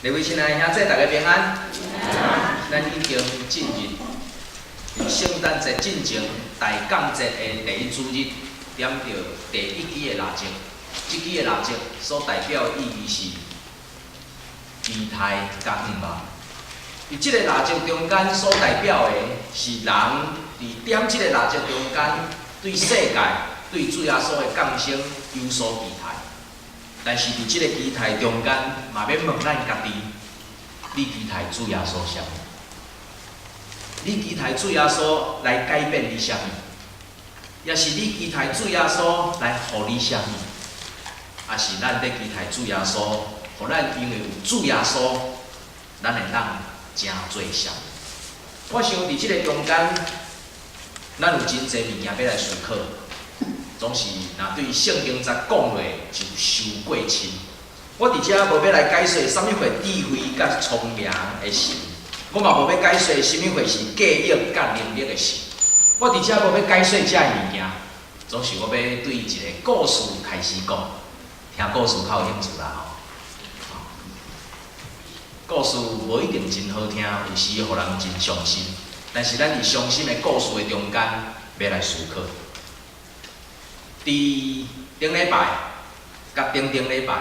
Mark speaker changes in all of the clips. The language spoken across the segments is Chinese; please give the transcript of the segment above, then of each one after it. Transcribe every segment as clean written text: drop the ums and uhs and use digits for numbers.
Speaker 1: 各位亲爱的兄弟，大家平安。咱已经进入圣诞节进前大降节的第一主日，点到第一支的蜡烛。这支的蜡烛所代表的意义是期待甲盼望。伫这个蜡烛中间所代表的是人伫点这个蜡烛中间，对世界、对主耶稣的降生有所期待。但是伫这个期待中间，嘛免问咱家己，你期待主耶稣啥物？你期待主耶稣来改变你啥物？也是你期待主耶稣来予你啥物？也是咱在期待主耶稣，互咱因为有主耶稣，咱会当真做啥？我想伫这个中间，咱有真侪物件要来思考。总是若对圣经才讲落就受过深。我伫遮无要来解说啥物会智慧甲聪明的神，我嘛无要解说啥物会是记忆甲能力的神。我伫遮无要解说遮物件，总是我要对一个故事开始讲。听故事较有兴趣啦吼。故事无一定真好听，有时互人真伤心。但是咱伫伤心的故事的中间，要来思考。伫顶礼拜甲顶礼拜，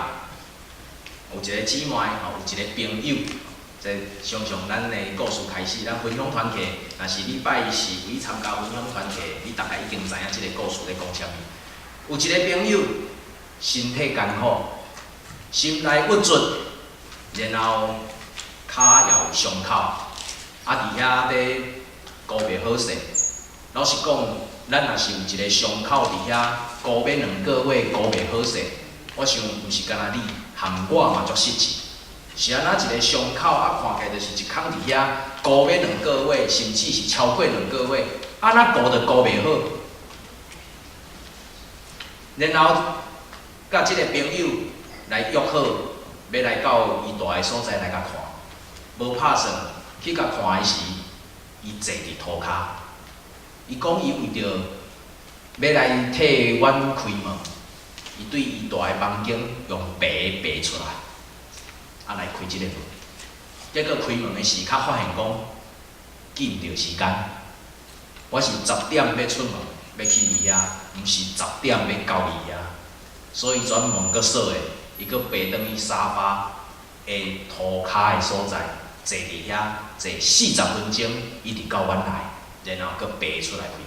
Speaker 1: 有一个姊妹吼，有一个朋友，常常咱的故事开始，咱分享团契，若是礼拜四有参加分享团契，你大概已经知影即个故事咧讲啥物。有一个朋友身体艰苦，心内郁卒，然后骹也有伤口，伫遐咧顾袂好势。老实讲，咱若是有一个伤口伫遐，顾要2个月顾袂好势，我想毋是干那你，含我嘛足失志。是安那一个伤口看起来就是一空伫遐，顾要2个月，甚至是超过2个月，安那顾就顾袂好。然后，甲即个朋友来约好，要来到伊住的所在来甲看，无拍算去甲看的时，伊坐伫涂骹。伊讲伊为着要来替阮开门，伊对伊住的房间用爬出来，来开即个门。结果开门的时刻发现讲，紧着时间。我是10点要出门，要去伊遐，毋是10点要到伊遐。所以专门搁锁的，伊搁爬转去沙发的涂骹的所在，坐伫遐坐40分钟，一直到阮来。然后搁爬出来开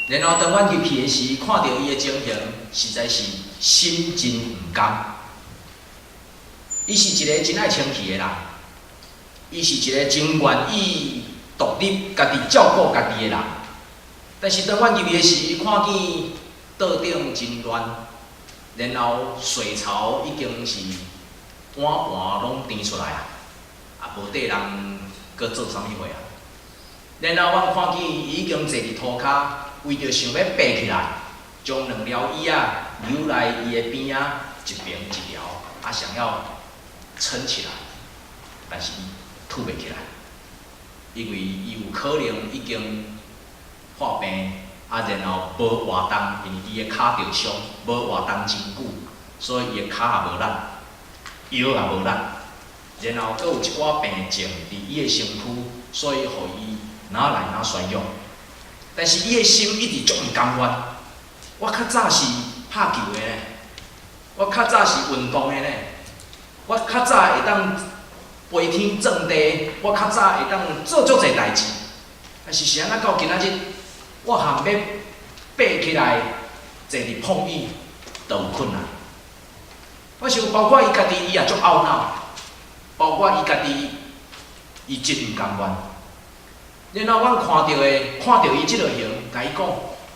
Speaker 1: 门，然后当阮入去的时，看到伊的情形，实在是心真毋甘。伊是一个真爱清气的人，伊是一个真愿意独立、家己照顾家己的人。但是当阮入去的时，看见桌顶真乱，然后水槽已经是碗拢填出来啊，无缀人。搁做啥物货啊？然后阮看见伊已经坐伫涂骹，为着想要爬起来，将2条椅仔留来伊的边仔，一边一条，想要撑起来，但是伊吐袂起来，因为伊有可能已经破病，然后无活动，因为伊的骹着伤，无活动真久，所以伊的骹也无力，腰也无力。然后，阁有一寡病症伫伊的身躯，所以互伊哪来哪衰弱。但是伊的心一直足毋甘愿。我较早是拍球的呢，我较早是运动的呢，我较早会当飞天撞地，我较早会当做足侪代志。但是是安怎到今仔日，我含要爬起来坐伫碰椅，都有困难。我想，包括伊家己，伊也足懊恼。包括伊家己，伊真毋甘愿。然后阮看到伊即落形，甲伊讲，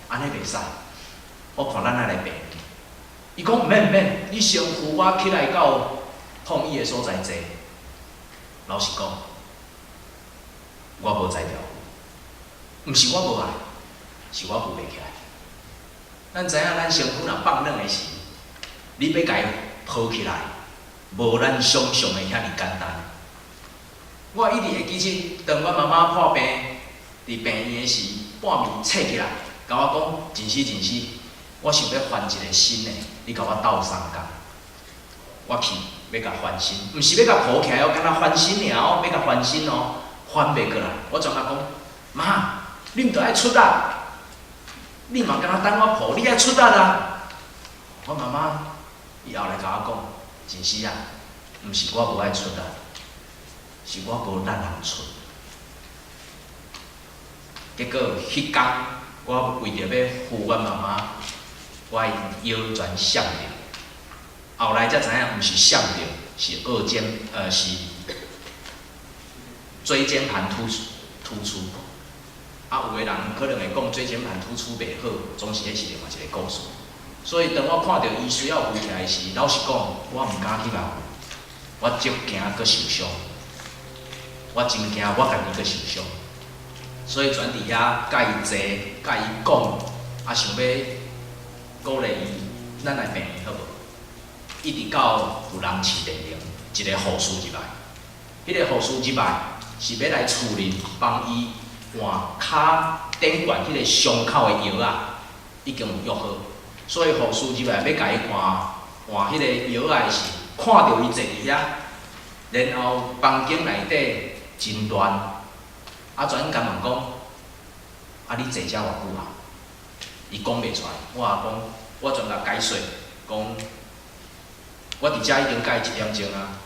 Speaker 1: 安尼袂使。我看咱来爬。伊讲毋免，你先扶我起来到碰椅的所在坐。老实讲，我无才调，毋是我无爱，是我扶袂起来。咱知影咱身躯若放软的时，你要甲伊抱起来。无咱想象的遐尔简单。我一直会记起，当阮妈妈破病伫病院的时，半暝醒起来，甲我讲：真死，我想要换一个新的，你甲我斗3工。我去要甲翻身，毋是要甲抱起来哦，敢若翻身尔哦，要甲翻身哦，翻袂过来。我全甲讲，妈，你毋着爱出力，你嘛敢若等我抱，你爱出力啊！我妈妈伊后来甲我讲，真是啊，毋是我无爱出力，是我无力通出。结果迄天，我为着要扶阮妈妈，我腰全闪着。后来才知影，毋是闪着，是是椎间盘突出。啊，有个人可能会讲椎间盘突出袂好，总是迄是另外一个故事。所以当我看到伊需要扶起来时，老实讲，我毋敢去扶，我足惊佫受伤，我真惊我家己佫受伤。所以全伫遐甲伊坐，甲伊讲，啊想要鼓励伊，咱来病院好无？一直到有人饲电铃，一个护士入来，迄个护士入来是要来处理帮伊换骹顶管迄个伤口的药啊，已经有药好，所以护士入来要甲伊换迄个药啊时，看到伊坐伫遐，然後房間內底真亂，啊全甲問講，啊你坐遮偌久啊？伊講袂出來，我也講，我全甲解說，講我伫遮已經甲伊1點鐘啊，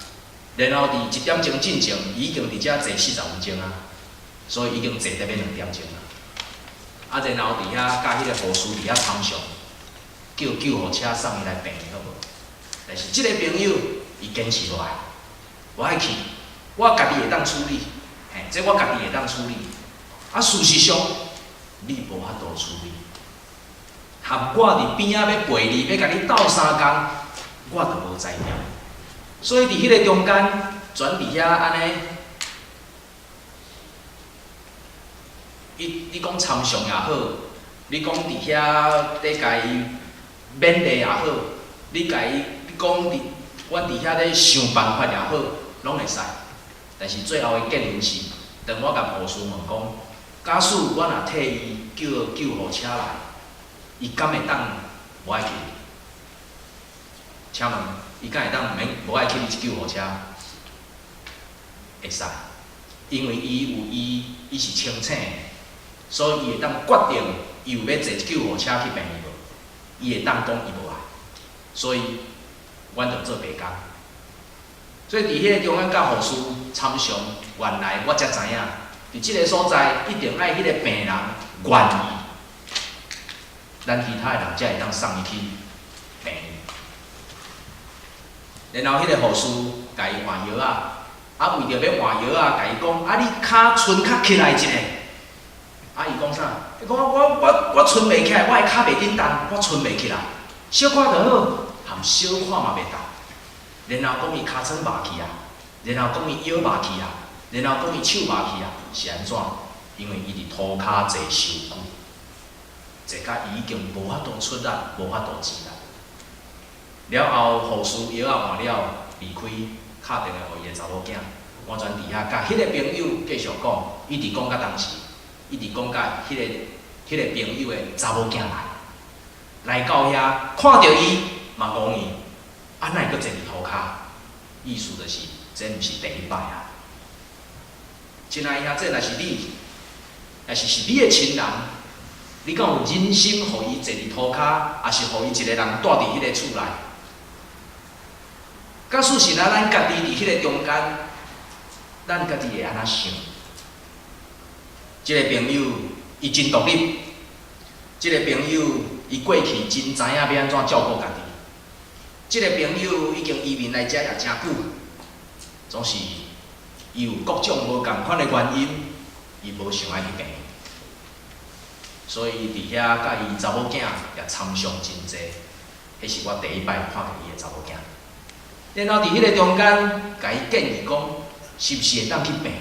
Speaker 1: 然後伫1點鐘進前，伊已經伫遮坐40分鐘啊，所以已經坐得要2點鐘啊。啊，然後伫遐甲迄個護士伫遐參詳，叫救護車送伊來病院好無？但是即個朋友伊堅持落來，我愛去，我家己會當處理，這我家己會當處理。啊，事實上你無法度處理，含我伫邊仔要陪你，要甲你鬥3工，我就無在了。所以伫迄個中間，全伫遐安尼。你讲参详也好，你讲伫遐咧甲伊勉勵也好，你甲伊讲阮伫遐咧想办法也好，拢会使。但是最后的结论是，当我甲护士问讲，假使我若替伊叫救护车来，伊敢会当无爱去？请问，伊敢会当毋免无爱去你救护车？会使，因为伊有伊是清醒的。所以伊会当决定，伊有要坐救护车去病院无？伊会当讲伊无爱，所以阮就做白工。所以伫迄个中间甲护士参详，原来我才知影，伫即个所在一定爱迄个病人愿意，咱其他的人才会当送伊去病院。然后迄个护士甲伊换药啊，啊为着要换药啊，甲伊讲，啊你骹伸较起来一下。啊！伊讲啥？伊讲我伸袂起来，我的骹袂紧动，我伸袂起来。小可就好，含小可嘛袂动。然后讲伊骹床麻去啊，然后讲伊腰麻去啊，然后讲伊手麻去啊，是安怎？因为伊伫涂骹坐伤久，坐甲伊已经无法度出力，无法度自力。了后护士药啊换了，离开，敲电话互伊个查某囝，完全伫遐甲迄个朋友继续讲，一直讲到当时。一直讲甲迄个朋友的查某囝来到遐，看到伊嘛讲伊，啊哪会阁坐伫涂骹？意思就是这毋是第一摆啊！亲爱兄，这若是你，若是你的亲人，你敢有忍心互伊坐伫涂骹，还是互伊一个人住伫迄个厝内？假使是咱家己伫迄个中间，咱家己会安怎想？即个朋友，伊真独立。即个朋友，伊过去真知影要安怎照顾家己。即个朋友已经移民来遮也真久，总是伊有各种无共款的原因，伊无想爱去病院。所以伫遐甲伊查某囝也参详真济，迄是我第一摆看到伊的查某囝。然后伫迄个中间，甲伊建议讲，是毋是会当去病院？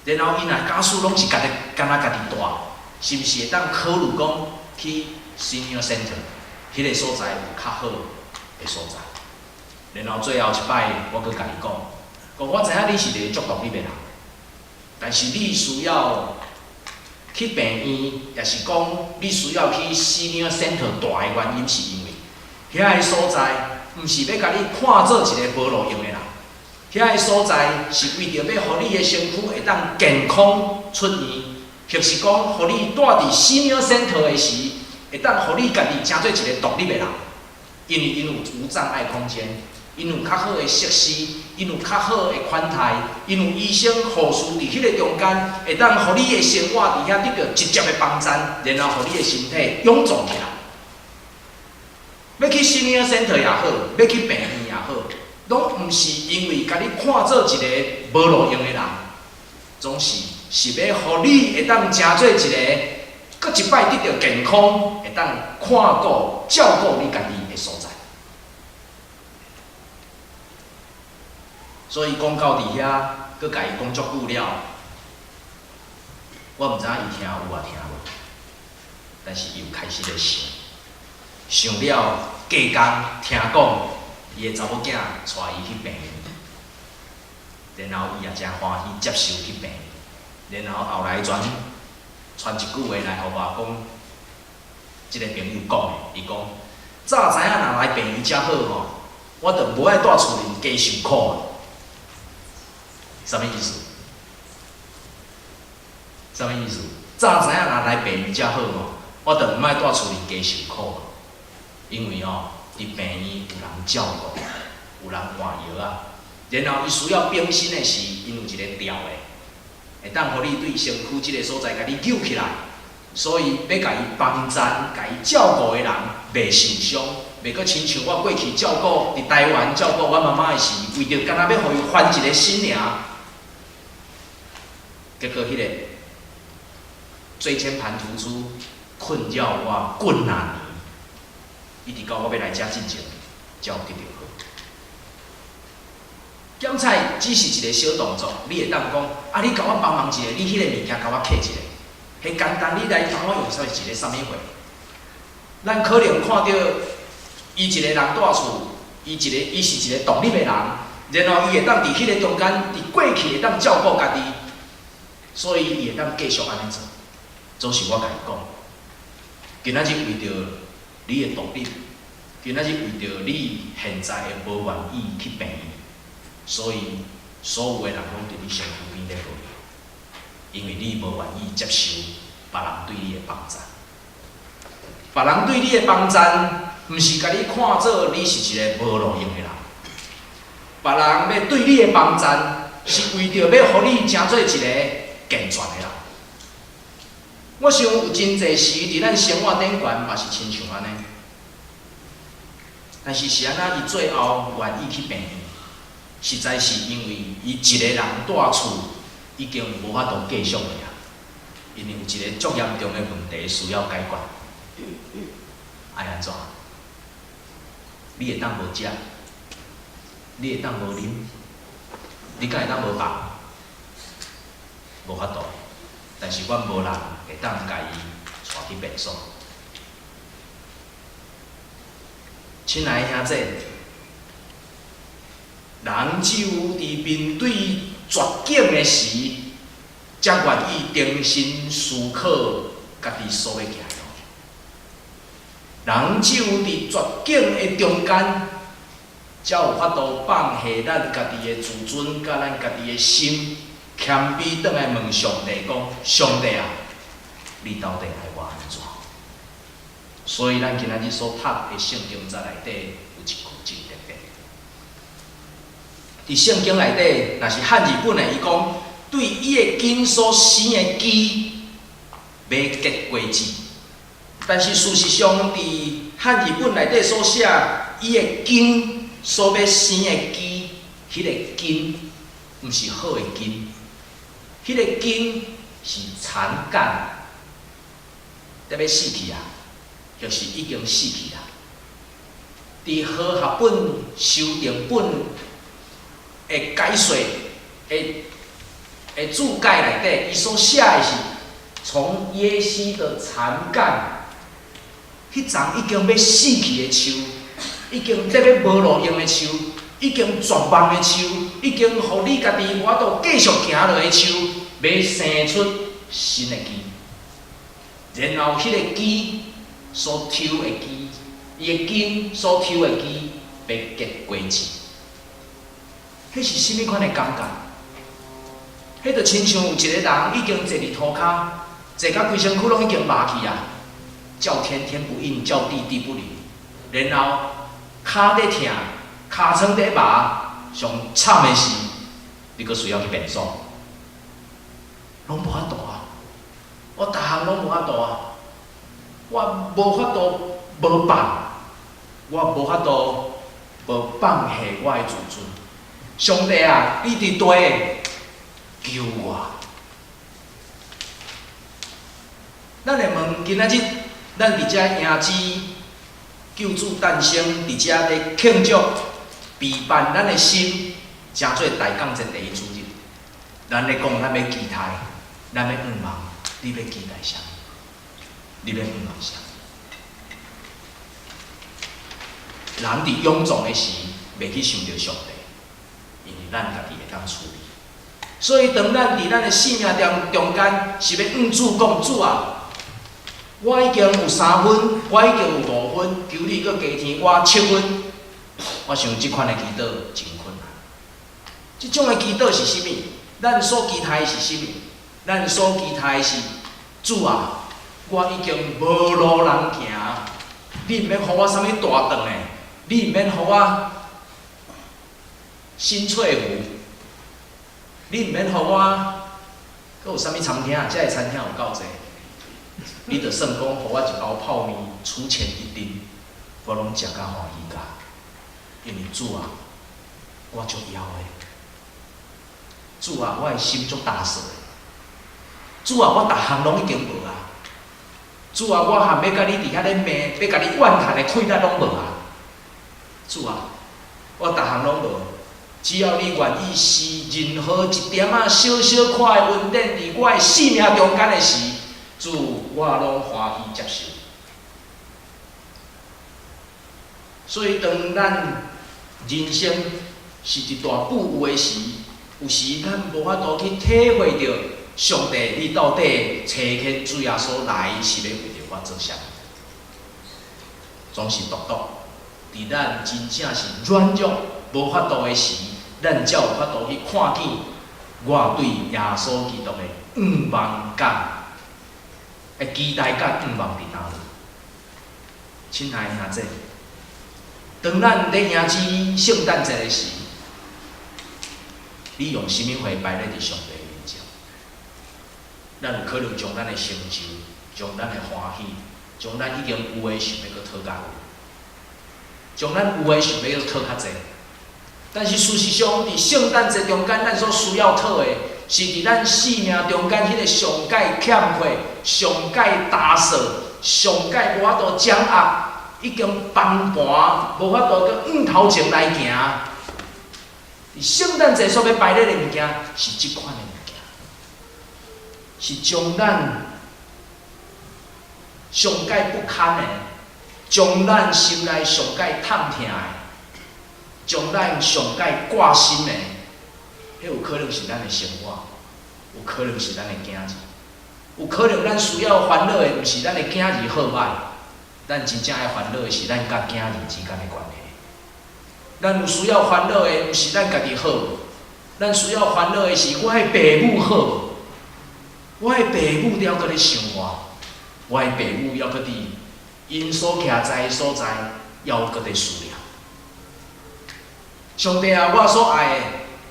Speaker 1: 然后伊若假使拢是干那家己住，是毋是会当考虑讲去 senior center 迄个所在有较好的所在？然后最后一摆，我阁甲伊讲，我知影你是一个足独立的人，但是你需要去病院，也是讲你需要去 senior center 住的原因，是因为遐个所在毋是要甲你看做一个无路用的人。遐个所在是为着要互你的身躯会当健康出院，或是讲，互你住伫senior center 的时，会当互你家己成做一个独立的人。因为因有无障碍空间，因有较好的设施，因有较好的款待，因有医生、护士伫迄个中间，会当互你的生活伫遐得到直接的帮衬，然后互你的身体臃肿起来。要去senior center 也好，要去病院也好，拢毋是因为甲你看做一个无路用的人，总是要互你会当成做一个，搁一摆得到健康，会当看顾、照顾你家己的所在。所以讲到伫遐，搁甲伊讲足久了，我毋知影伊听有啊听无，但是伊有开始咧想，想了隔工听讲，伊的查某囝带伊去病院，然后伊也真欢喜接受去病院，然后后来传一句话来互我讲，即个朋友讲的，伊讲早知影若来病院遮好吼，我着无爱住厝里加受苦啊。什么意思？什么意思？早知影若来病院遮好吼，我着毋爱住厝里加受苦，因为吼，伫病院有人照顾，有人换药啊。然后伊需要变身的时，因有一个调的，会当互你对身躯即个所在，甲你救起来。所以要甲伊帮衬、甲伊照顾的人，袂受伤，袂阁亲像我过去照顾伫台湾照顾我妈妈的时，为着干那要互伊翻一个身尔。结果迄个椎间盘突出困扰我几啊年，一直到我要来遮之前，才有得到好。检菜只是一个小动作，你会当讲啊，你甲我帮忙一下，你迄个物件甲我摕一下，迄简单，你来帮我用啥一个啥物货？咱可能看到伊一个人住厝，伊是一个独立的人，然后伊会当伫迄个中间，伫过去会当照顾家己。所以伊会当继续安尼做，总是我甲伊讲，今仔日为着你的独立，今仔日为着你现在的无愿意去病院，所以所有的人拢伫你身躯边咧落，因为你无愿意接受别人对你的帮衬。别人对你的帮衬，毋是甲你看做你是一个无路用的人，别人要对你的帮衬，是为着要互你成做一个健全的人。我想有真侪时，伫咱生活顶悬嘛是亲像安尼，但是是安那伊最后愿意去病院，实在是因为伊一个人住厝已经无法度继续了啊，因为有一个足严重的问题需要解决。爱安怎？你会当无食，你会当无啉，你敢会当无放？无法度，但是阮无人会当甲伊带去诊所。亲爱的兄弟，人只有伫面对绝境的时，才愿意定心思考家己所要行的路。人只有伫绝境的中间，才有法度放下咱家己的自尊，甲咱家己的心。谦卑倒来问上帝讲：上帝啊，你到底爱我安怎？所以咱今仔日所读的圣经在内底有一句真特别。伫圣经内底，若是汉字本的，伊讲对伊的根所生的基，要结果子。但是事实上，伫汉字本内底所写伊的根所要生的基，迄个根毋是好的根。迄个根是残干，得要死去啊，就是已经死去啊。伫和合本修订本的解说的注解内底，伊所写的是从耶西的残干，迄丛已经要死去的树，已经得要无路用的树，已经绝望的树，已经互你家己无法度继续行落的树。要生出新的基，然后迄个基所抽的基，伊的根所抽的基，要结果子，迄是甚物款的感觉？迄就亲像有一个人已经坐伫涂骹，坐到规身躯拢已经麻去啊，叫天天不应，叫地地不灵，然后骹在疼，尻川在麻，上惨的是，你阁需要去便所，拢无法度啊！我逐项拢无法度啊！我无法度无放，我无法度无放下我的自尊。上帝啊，你伫地下救我！咱会问，今仔日咱伫遮迎接救主诞生，伫遮咧庆祝备办咱的心，诚做大港节第一主日。咱咧讲，咱要期待，咱要盼望，你要期待啥？你要盼望啥？人伫臃肿的时，袂去想着上帝，因为咱家己会当处理。所以，当咱伫咱的生命中间，是要向主讲：主啊，我已经有3分，我已经有5分，求你搁加添我7分。我想即款的祈祷真困难。即种的祈祷是啥物？咱所期待的是啥物？咱所期待的是主啊，我已经无路人行，你毋免互我啥物大顿的，你毋免互我新翠湖，你毋免互我，搁有啥物餐厅？遮个餐厅有够济，你着算讲互我一包泡面，出钱一丁，我拢食甲欢喜甲。因为主啊，我足枵的。主啊，我的心足打碎的。主啊，我逐项拢已经无啊。主啊，我含要甲你伫遐咧骂，要甲你怨叹的气力拢无啊。主啊，我逐项拢无。只要你愿意是任何一点仔小小块的恩典伫我的生命中间的时，主我拢欢喜接受。所以当咱人生是一大富有的时，有时咱无法度去体会到上帝你到底找起主耶稣来是要为着我做啥？总是独独伫咱真正是软弱无法度的时，咱才有法度去看见我对耶稣基督的愿望感、的期待感、愿望伫哪里？亲爱的兄弟。当咱咧迎接圣诞节的时，你用什么话摆咧伫上帝面前？咱有可能将咱的成就、将咱的欢喜、将咱已经有诶想要搁讨较有，将咱有诶想要搁讨较济。但是事实上，伫圣诞节中间，咱所需要讨的，是伫咱生命中间迄个上界欠缺、上界打扫、上界无法度掌握。已经崩盘，无法度搁往头前来行。圣诞节所要摆咧的物件，是即款的物件，是将咱上界不堪的，将咱心内上界痛疼的，将咱上界挂心的，迄有可能是咱的生活，有可能是咱的囝儿，有可能咱需要烦恼的，毋是咱的囝儿好歹。咱真正爱烦恼的是咱甲囝儿之间的关系。咱有需要烦恼的，毋是咱家己好，咱需要烦恼的是我的父母好，我的父母了搁咧想我的父母要搁伫因所徛在的所在，要搁咧思量。上帝啊，我所爱的，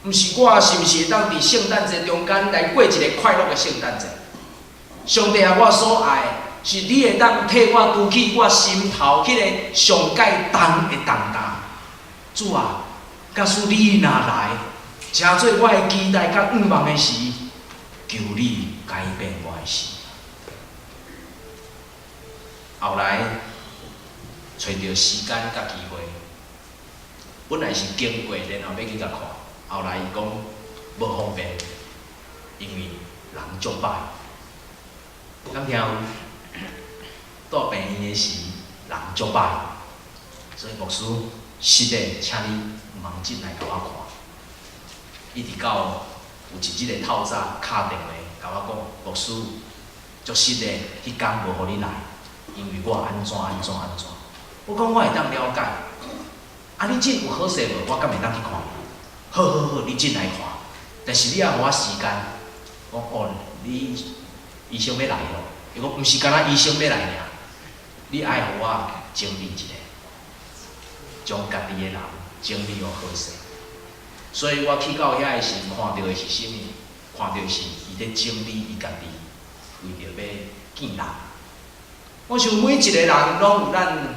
Speaker 1: 毋是我是毋是会当伫圣诞节中间来过一个快乐的圣诞节？上帝啊，我所爱的。是你会当替我拄起我心头迄个上界重的重担。主啊，假使你若来，诚做我的期待甲愿望的时，求你改变我的心。后来找到时间甲机会，本来是经过，然后要去甲看，后来伊讲无方便，因为人足歹。敢听有？到病院的时，人足歹，所以牧师实的，请你忙进来甲我看。一直到有一日透早敲电话甲我讲，牧师足实的，迄天无互你来，因为我安怎。我讲我会当了解，啊，你真有好势无？我敢会当去看？好好好，你真来看。但是你也互我时间。我哦，你医生要来咯。伊讲毋是干那医生要来尔，你爱互我整理一下，将家己的人整理互好势。所以我去到遐的时，看到的是啥物？看到是伊咧整理伊家己，为着要见人。我想每一个人拢有咱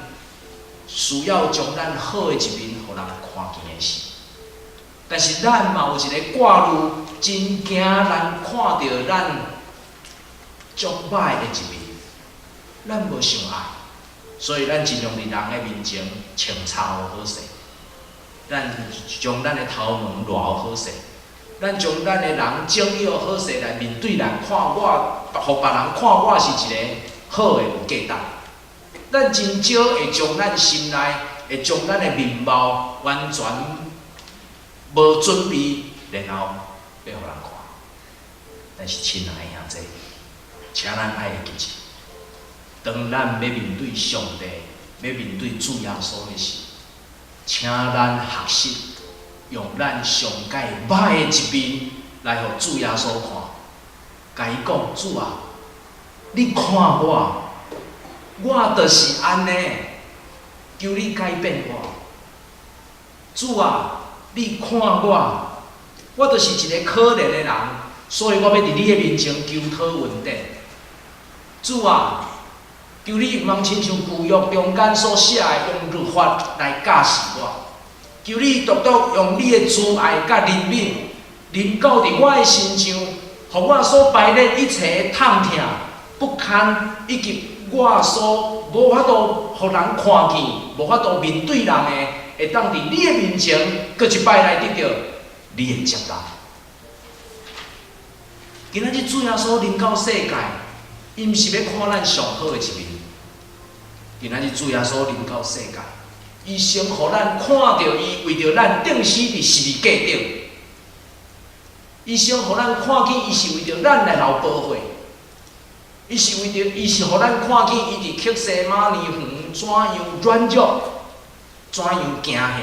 Speaker 1: 需要将咱好的一面，互人看见的事。但是咱嘛有一个挂虑，真惊人看到咱足歹的一面，咱无想爱，所以咱尽量伫人的面前穿插好势。咱将咱的头毛捋好势，咱将咱的人整理好势来面对人，看我，互别人看我是一个好的有价值。咱真少会将咱心内，会将咱的面貌完全无准备，然后要互人看。但是亲爱的兄弟，请咱爱会记住，当咱要面对上帝，要面对主耶稣的时，请咱学习用咱上界歹的一面来互主耶稣看。甲伊讲，主啊，你看我，我就是安尼，求你改变我。主啊，你看我，我就是一个可怜的人，所以我要伫你的面前求讨问题。主啊，求你毋通亲像旧约中间所写的，用律法来教示我。求你独独用你的慈爱甲怜悯，临到伫我的身上，互我所排练一切痛痛、不堪，以及我所无法度互人看见、无法度面对人的，会当伫你的面前，搁一摆来得到你的接纳。今仔日主耶稣临到世界，伊毋是要看咱上好的一面。今仔日主耶稣临到世界，伊先互咱看到伊为着咱钉死伫十字架顶。伊先互咱看见，伊是为着咱来流宝血。伊是互咱看见，伊伫克西马尼园怎样软弱，怎样行行。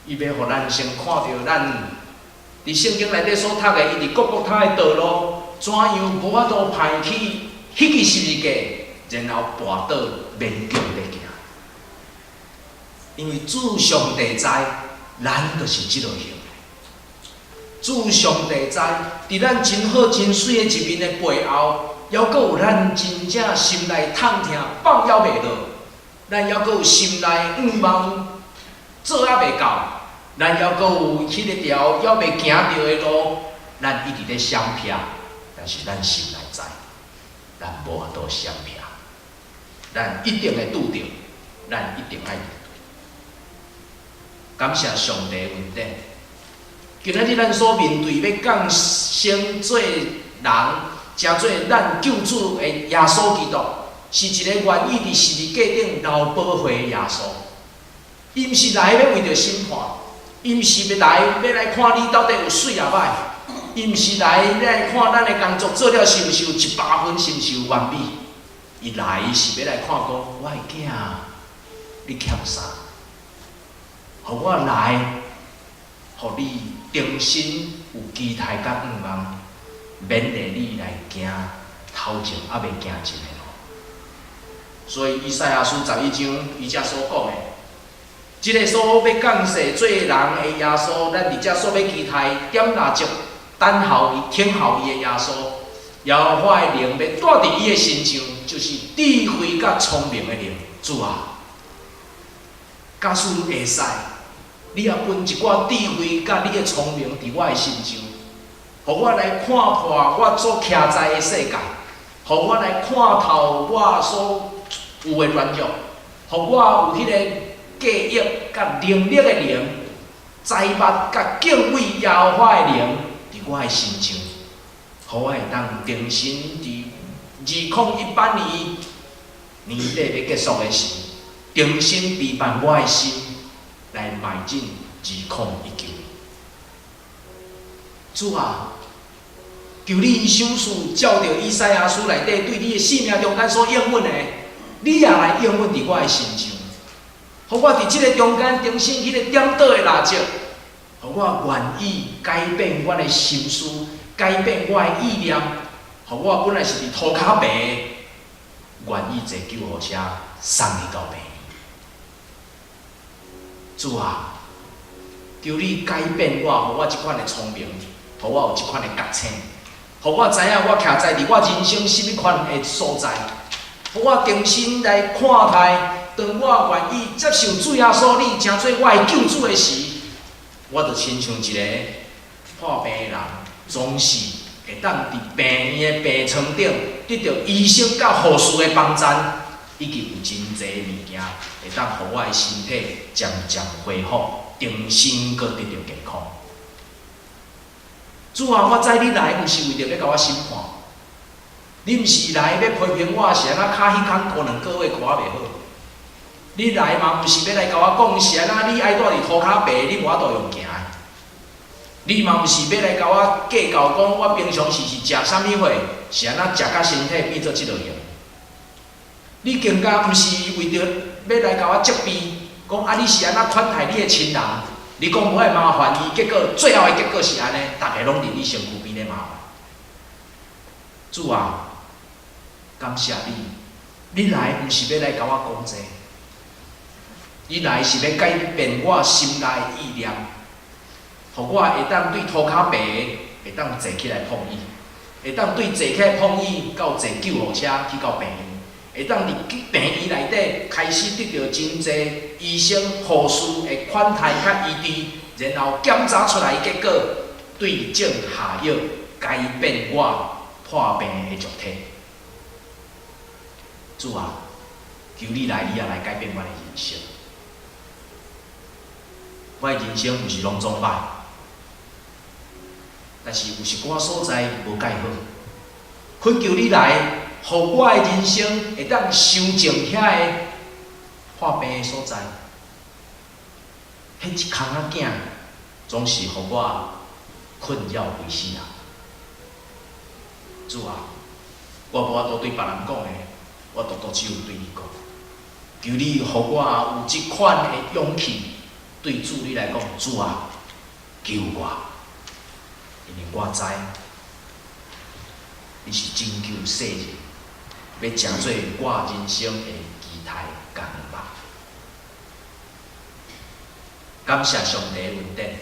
Speaker 1: 伊要互咱先看到咱伫圣经内底所读的，伊伫各国他的道路，怎样无法度排起迄个十字架，然后跋倒勉强地行。因为主上帝知，咱就是即落样。主上帝知，伫咱真好真水的一面的背后，还阁有咱真正心内痛痛放了袂落，咱还阁有心内望做啊袂到，咱还阁有迄个条还袂行到的路，咱一直咧相拼，但是咱心内知，咱无法度相拼，咱一定会拄着，咱一定爱。感谢上帝的恩典。今仔日咱所面对要降生做人，成做咱救主的耶稣基督，是一个愿意伫十字架顶流宝血的耶稣。伊毋是来要为着审判，伊毋是要来看你到底有水也歹，伊毋是来看咱的工作做了是毋是有100分，是毋是有完美。伊来是要来看讲，我的囝，你欠啥？互我来，互你重新有期待甲盼望，勉励你来行头前还未行前的路。所以以赛亚书11章伊遮所讲的，即个所要降世做人的耶稣，咱伫遮所要期待点蜡烛等候伊、听候伊的耶稣，耶和华的灵要带伫伊的身上，就是智慧甲聪明的灵。主啊，假使会使。你也分一寡智慧甲你的聪明伫我的身上，互我来看破我所徛在的世界，互我来看透我所有的软弱，互我有迄个记忆甲能力的灵，财物甲敬畏耶和华的灵伫我的身上，互我会当重新伫2018年底要结束的时，重新陪伴我的心。来迈进2019。主啊，求你赏赐照着以赛亚书内底对你的性命中间所应允的，你也来应允伫我的身上。互我伫即个中间重新迄个点倒的蜡烛，互我愿意改变我的心思，改变我的意念，互我本来是伫涂骹白的，愿意坐救护车送你到病院。主啊，求你改变我，互我即款的聪明，互我有即款的觉醒，互我知影我徛在伫我人生什么款的所在，互我重新来看待。当我愿意接受主耶稣你成做我的救主的时，我就亲像一个破病的人，总是会当伫病院的病床顶得到医生甲护士的帮赞，以及有真侪物件会当互我的身体渐渐恢复，重新搁得到健康。主啊，我知你来毋是为着要甲我审判，你毋是来要批评我是安怎卡迄工过2个月看袂好。你来嘛，毋是要来甲我讲是安怎，你爱住伫涂骹白，你无法度用行的。你嘛毋是要来甲我计较讲，我平常时是食啥物货，是安怎食甲身体变做即落样。你更加毋是为着要来甲我责备，讲啊你是安怎款待你的亲人，你讲无爱麻烦伊，结果最后的结果是安尼，逐个拢伫你身躯边咧麻烦。主啊，感谢你，你来毋是要来甲我讲这。你来是要改变我心内的意念，互我会当对涂骹白会当坐起来碰椅，会当对坐起来碰椅到坐救护车去到病院，会当伫病院内底开始得到真侪医生、护士的款待甲医治，然后检查出来的结果对症下药，改变我破病的状态。主啊，求你来，你也来改变我的人生。我的人生毋是拢总歹，但是有一寡所在无介好。恳求你来，互我的人生会当修正遐个破病的所在。迄一空仔囝，总是互我困扰规世人。主啊，我无法度对别人讲的，我独独只有对你讲。求你互我有即款的勇气。对主你来讲，主啊，救我！因为我知你是拯救世人，要成做我人生的期待甲愿望。感谢上帝的恩典，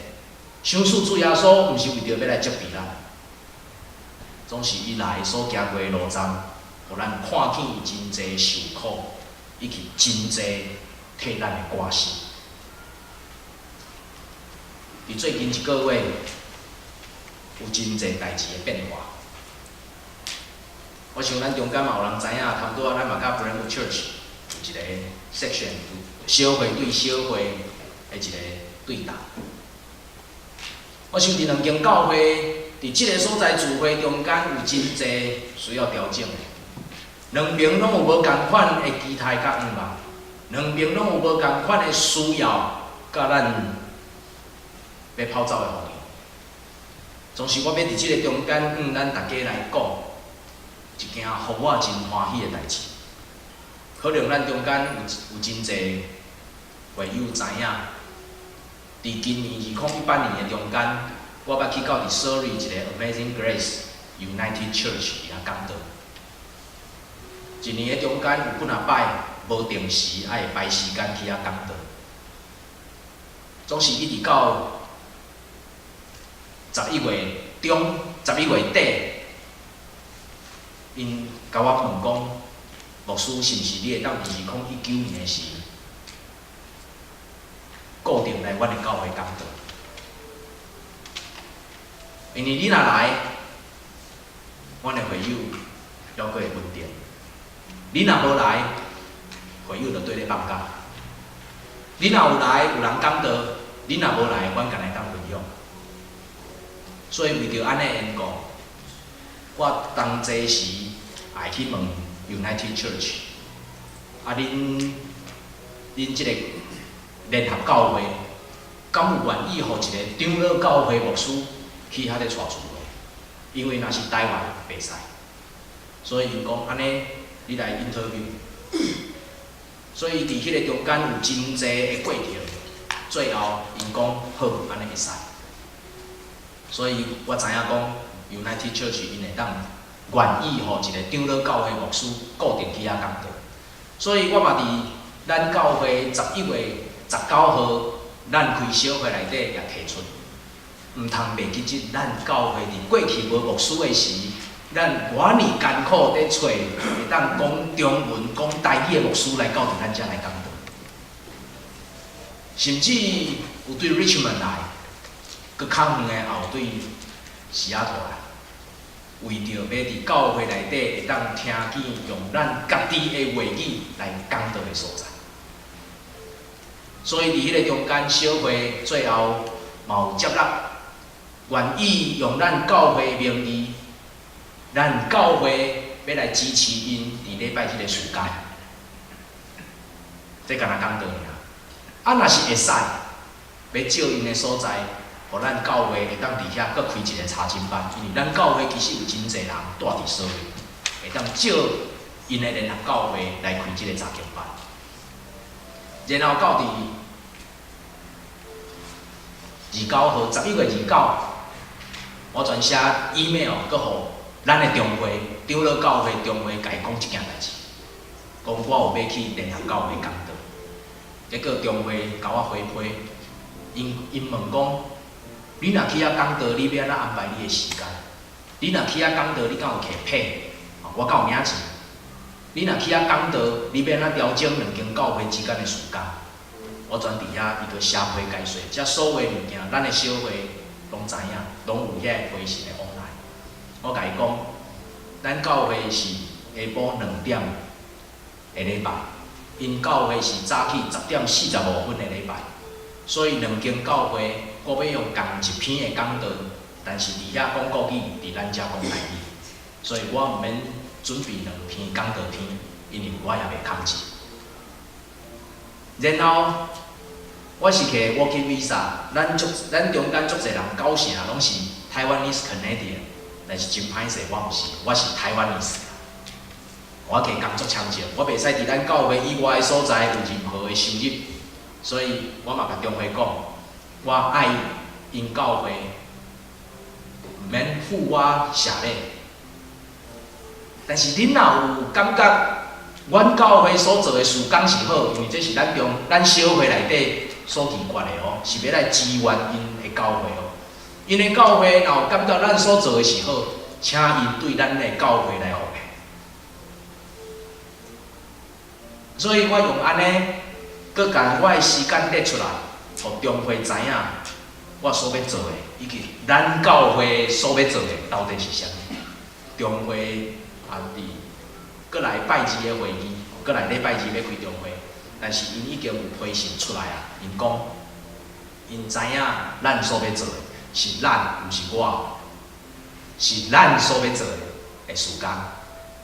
Speaker 1: 相信主耶稣毋是为着要来责备咱，总是伊来所行过的路障，互咱看见真侪受苦，以及真侪替咱的挂心。伫最近1个月，有真侪代志的变化。我想咱中间嘛有人知影，差不多咱嘛甲 Brentwood Church 有一个 section， 小会对小会的一个对答。我想伫2间教会，伫即个所在聚会中间有真侪需要调整的。两边拢有无共款的期待甲愿望，两边拢有无共款的需要，甲咱。要跑走的方向，总是我要伫即个中间，咱大家来讲一件互我真欢喜的代志。可能咱中间有真侪会友知影，伫今年2018年的中间，我捌去到伫 Surrey 一个 Amazing Grace United Church 遐讲道。一年的中间有几啊摆无定时，爱会排时间去遐讲道，总是一直到。11月中、11月底，因甲我问讲，牧师是毋是你会当伫2019年的时，固定来阮的教会讲道？因为你若来，阮的会友还阁会稳定；你若无来，会友就对你放假。你若有来，有人讲道；你若无来，阮干来当分享。所以为着安尼缘故，我当初时爱去问 United Church， 恁即个联合教会，敢有愿意互一个长老教会牧师去遐咧带聚会？因为若是台湾袂使，所以因讲安尼，你来 interview。所以伫迄个中间有真济的过程，最后因讲好，安尼会使。所以我知影讲 United Church 因会当愿意吼一个长老教会牧师固定去遐讲道。所以我嘛伫咱教会11月19号，咱开小会内底也提出，毋通袂记即咱教会伫过去无牧师的时，咱偌尔艰苦咧找会当讲中文、讲台语的牧师来到伫咱遮来讲道，甚至有对 Richmond 来，佮较远的后对西雅图来，为着要伫教会内底会当听见用咱家己的话语来讲道的所在。所以伫迄个中间小会最后嘛有接纳，愿意用咱教会的名义，咱教会要来支持因伫礼拜即个暑假，这敢若讲道尔。啊，若是会使，要照因的所在，互咱教会会当伫遐搁开一个查经班，因为咱教会其实有真侪人住伫所里，会当照因的联合教会来开即个查经班，然后到伫29号，11月29，我全写 email 搁互咱的中会长老教会中会，甲伊讲一件代志，讲我有要去联合教会讲道。结果中会甲我回批，因问讲，你若去遐讲道，你要安怎安排你的时间？你若去遐讲道，你敢有摕配？我敢有领钱？你若去遐讲道，你要安怎调整两间教会之间的时间？我全伫遐伊个写批解说，遮所有的物件，咱的小会拢知影，拢有遐个回信的往来。我甲伊讲，咱教会是下晡2点的礼拜，因教会是早起10点45分的礼拜，所以两间教会各要用同一篇的讲道，但是伫遐讲国语，伫咱遮讲台语，所以我毋免准备两篇讲道篇，因为我也袂控制。然后我是摕 Working Visa， 咱中间足侪人9成拢是Taiwanese Canadian， 但是真歹势，我毋是，我是Taiwanese。我摕工作签证，我袂使伫咱教会以外的所在有任何的收入，所以我嘛甲中会讲，我爱因教会，毋免付我社礼。但是恁若有感觉，阮教会所做的事工是好，因为这是咱小会内底所期决的哦，是要来支援因的教会哦。因的教会若有感觉咱所做的是好，请因对咱的教会来服。所以我用安尼，佮将我的时间列出来，互中会知影我所要做的，以及咱教会所要做的到底是啥物。中会啊，佮来拜二的会议，佮来礼拜二要开中会，但是因已经有批信出来啊，因讲，因知影咱所要做的是咱，毋是我，是咱所要做的事工，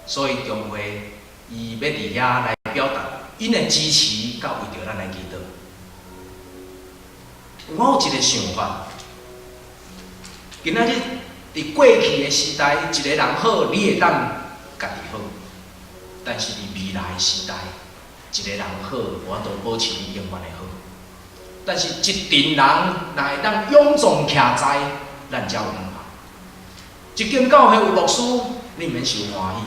Speaker 1: 所以中会伊要伫遐来表达因的支持，甲为着咱来祈祷。我有一个想法，今仔日伫过去的时代，一个人好，你会当家己好；但是伫未来的时代，一个人好，我都保持你永远的好。但是一群人若会当勇壮徛在，咱才有办法。一间教会有牧师，你免受欢喜，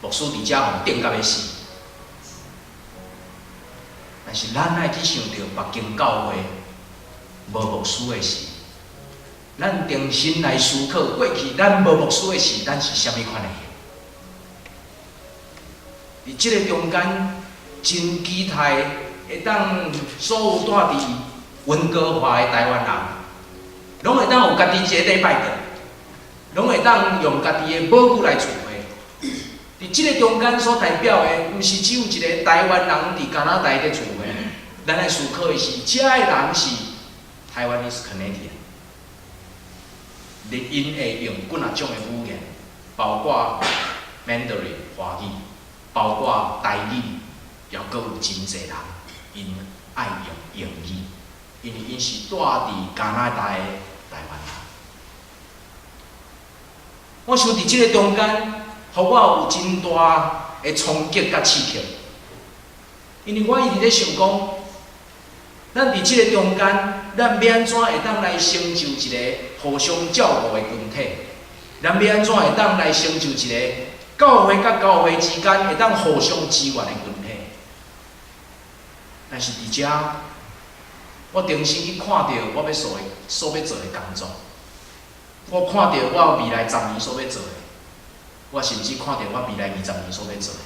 Speaker 1: 牧师伫遮互顶甲要死。但是咱爱去想着别间教会无牧师的事，咱定心来思考，过去咱无牧师的事，咱是啥物款的？伫即个中间，真期待会当所有住伫温哥华的台湾人，拢会当有家己一个礼拜堂，拢会当用家己的母语来聚会。伫即个中间所代表的，毋是只有一个台湾人伫加拿大咧聚会，咱来思考的是，遮个人是台湾is Canadian， 因会用几啊种的语言，包括 Mandarin 华语，包括台语，也阁有真侪人因爱用英语，因为因是住伫加拿大的台湾人。我想伫即个中间，互我有真大的冲击甲刺激。因为我一直咧想讲，咱伫即个中间，咱要安怎会当来成就一个互相照顾的群体？咱要安怎会当来成就一个教会甲教会之间会当互相支援的群体？但是伫遮，我重新去看到我要所要做的工作，我看到我未来10年所要做的，我甚至看到我未来20年所要做的。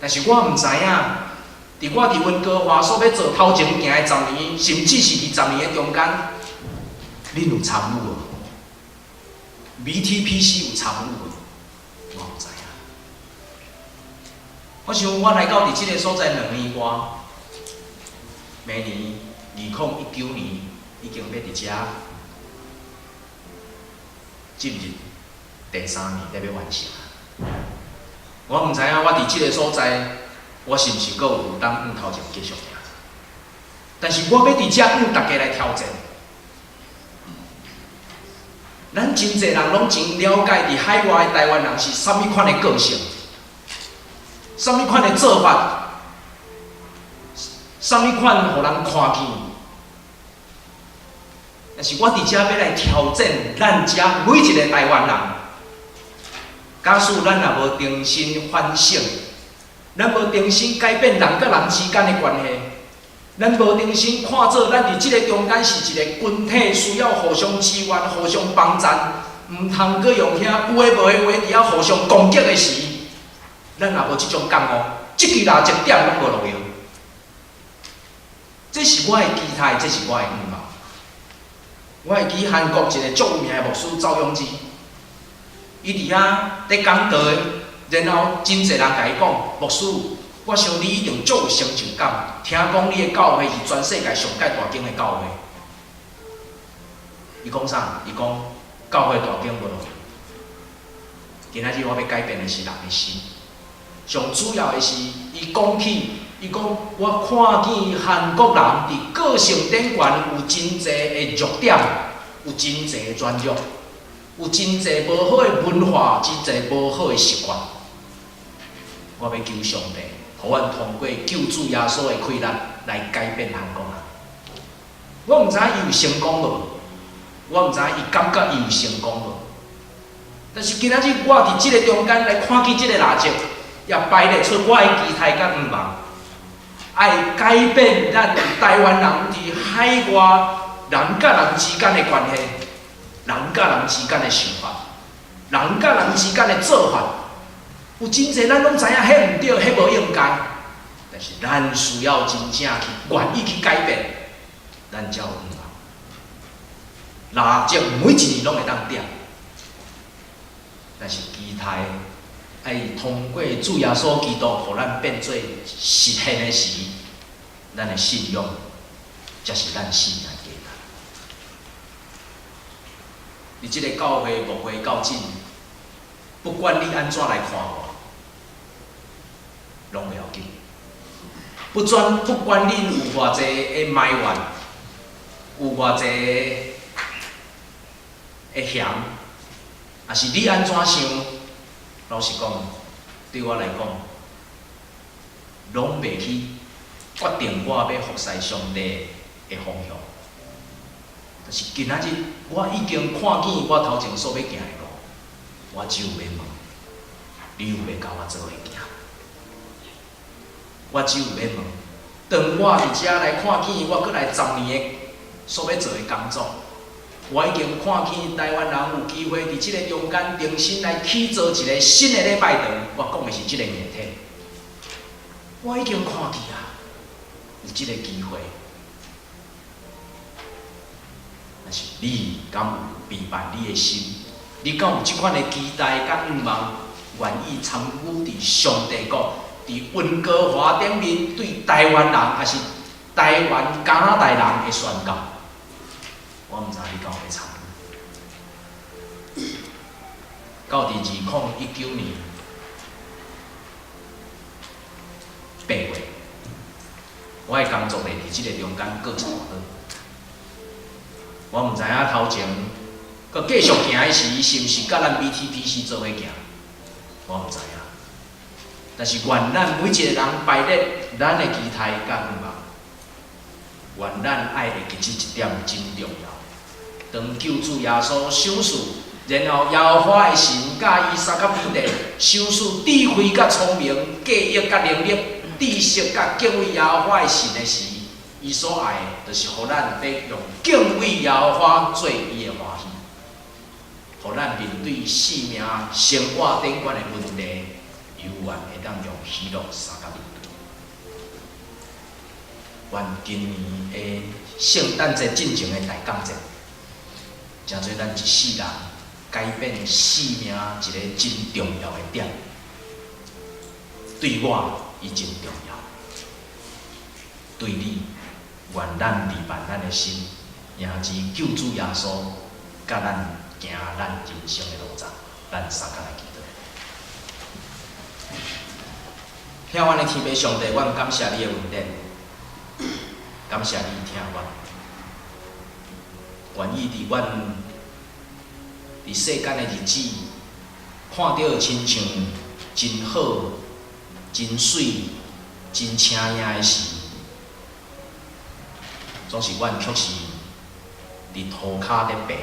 Speaker 1: 但是我毋知影，我伫温哥华所要做头前行的10年，甚至是20年的中间，恁有参与无 ？VTPC 有参与无？我毋知影。我想我来到伫即个所在2年外，明年2019年已经要伫遮进入第3年，要完成。我毋知影我伫即个所在，我是毋是阁有当头前继续行？但是我要伫遮大家来挑战。咱真侪人拢真了解伫海外的台湾人是啥物款的个性，啥物款的做法，啥物款互人看见。但是我伫遮要来挑战咱遮每一个台湾人。假使咱若无重新反省，咱无重新改变人甲人之间的关系，咱无重新看做咱伫即个中间是一个群体，需要互相支援、互相帮衬，毋通阁用遐有诶无诶话伫遐互相攻击的时，咱若无即种感悟，即支垃圾点拢无路用。这是我的期待，这是我的愿望。我会记韩国一个著名的牧师赵永基。伊伫遐咧讲道的，然后真侪人甲伊讲，牧师，我想你一定足有成就感。听讲你的教会是全世界上界大间的教会。伊讲啥？伊讲教会大间无路用。今仔日我要改变的是人的心。上主要的是，伊讲起，伊讲我看见韩国人伫个性顶悬有真侪的弱点，有真侪的软弱。有真侪无好的文化，真侪无好的习惯。我要求上帝，互阮通过救主耶稣的开力来改变韩国人。我毋知伊有成功无，我毋知伊感觉伊有成功无。但是今仔日我伫即个中间来看见即个垃圾，也排列出我的期待甲愿望，爱改变咱台湾人伫海外人甲人之间的关系。人甲人之间的想法，人甲人之间的做法，有真侪咱拢知影，迄毋对，迄无应该。但是咱需要真正去愿意去改变，咱才有愿望。垃圾每一年拢会当点，但是期待爱通过主耶稣基督，互咱变做实现的时，咱的信仰才是咱信仰。伫即个教会牧会到尽，不管你安怎来看我，拢袂要紧。不管恁有偌济的埋怨，有偌济的嫌，也是你安怎想，老实讲，对我来讲，拢袂去决定我要服侍上帝的方向。但是今仔日，我已经看见我头前所要行的路，我只有要问：你有要甲我做伙行？我只有要问：当我伫遮来看见我过来10年的所要做的工作，我已经看见台湾人有机会伫即个中间重新来起造一个新的礼拜堂。我讲的是即个媒体，我已经看见啊，有即个机会。但是你敢有备办你的心？你敢有即款的期待甲愿望，愿意参与伫上帝国、伫温哥华顶面对台湾人，还是台湾加拿大人的宣告？我毋知你敢有要参与。到伫2019年8月，我的工作咧伫即个中间过一偌好。我毋知影头前，佮继续行的时，是毋是甲咱 BTPC 做伙行？我毋知影。但是愿咱每一个人摆列咱的期待甲愿望，愿咱爱会记这一点真重要。当救主耶稣赏赐，然后耶和华的神甲伊三甲彼得赏赐智慧甲聪明、记忆甲能力、知识甲敬畏耶和华的神的时，伊所爱的，就是互咱要用敬畏耶和华做伊的欢喜，互咱面对生命、生活顶悬的问题，永远会当用喜乐三甲面对。愿今年的圣诞节进前的大降节，诚做咱一世人改变生命一个真重要的点。对我，伊真重要；对你，愿咱陪伴咱的心，赢之救主耶稣，甲咱行咱人生的路程。咱三甲来祈祷。听阮的天父上帝，阮感谢你的恩典，感谢你听阮，愿意伫阮伫世间的日子，看到亲像真好、真水、真清雅的事，总是阮却是伫涂骹咧爬，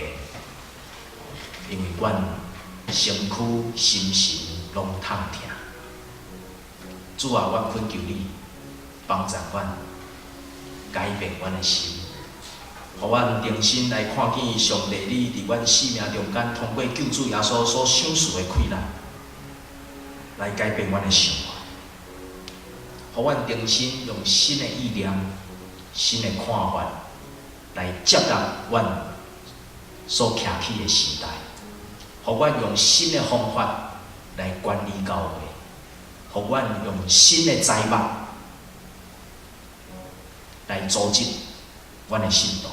Speaker 1: 因为阮身躯、心神拢痛痛。主啊，阮恳求你帮助阮，改变阮的心，互阮重新来看见上帝你伫阮生命中间通过救主耶稣所赏赐的快乐，来改变阮的生活，互阮重新用新的意念、新的看法来接纳阮所徛起的时代，互阮用新的方法来管理教会。互阮用新的财目来组织阮的信徒，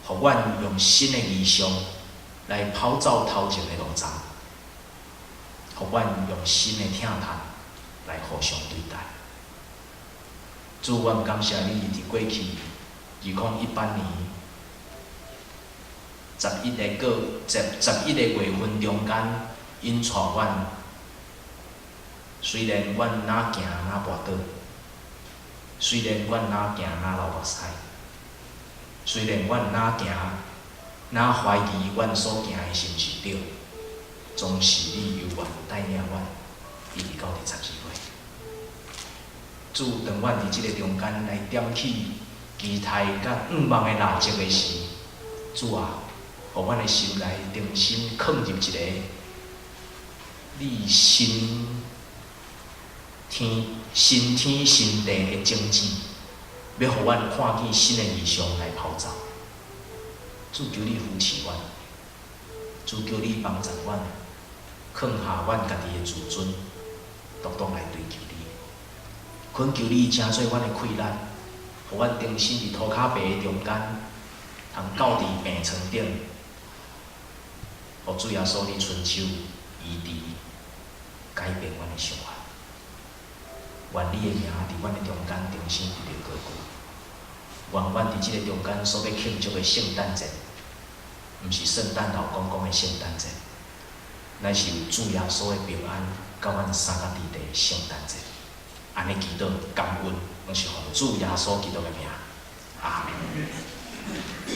Speaker 1: 互阮用新的意象来跑走头前的路程，互阮用新的听谈来互相对待。主，阮感谢你伫过去2018年11个月份中间引带阮。虽然阮哪行哪跋倒，虽然阮哪行哪流目屎，虽然阮哪行哪怀疑阮所行的是毋是对，总是你犹原带领阮，一直到第12岁。主，当阮伫即个中间来点起期待甲愿望的蜡烛的时，主啊，互阮的心内重新放入一个你新天新地的种子，要互阮看见新的异象来跑走。主，求你扶持阮，主，求你帮助阮，放下阮家己的自尊，独独来追求你。恳求你成做阮的气力，互阮重新伫涂骹白的中间，通到伫病床顶，互主耶稣你伸手医治，改变阮的生活。愿你的名伫阮的中间重新得到高举。愿阮伫即个中间所要庆祝的圣诞节，毋是圣诞老公公的圣诞节，乃是有主耶稣的平安，甲阮三甲地的圣诞节。安尼祈祷感恩，拢是奉主耶稣基督的名。阿门。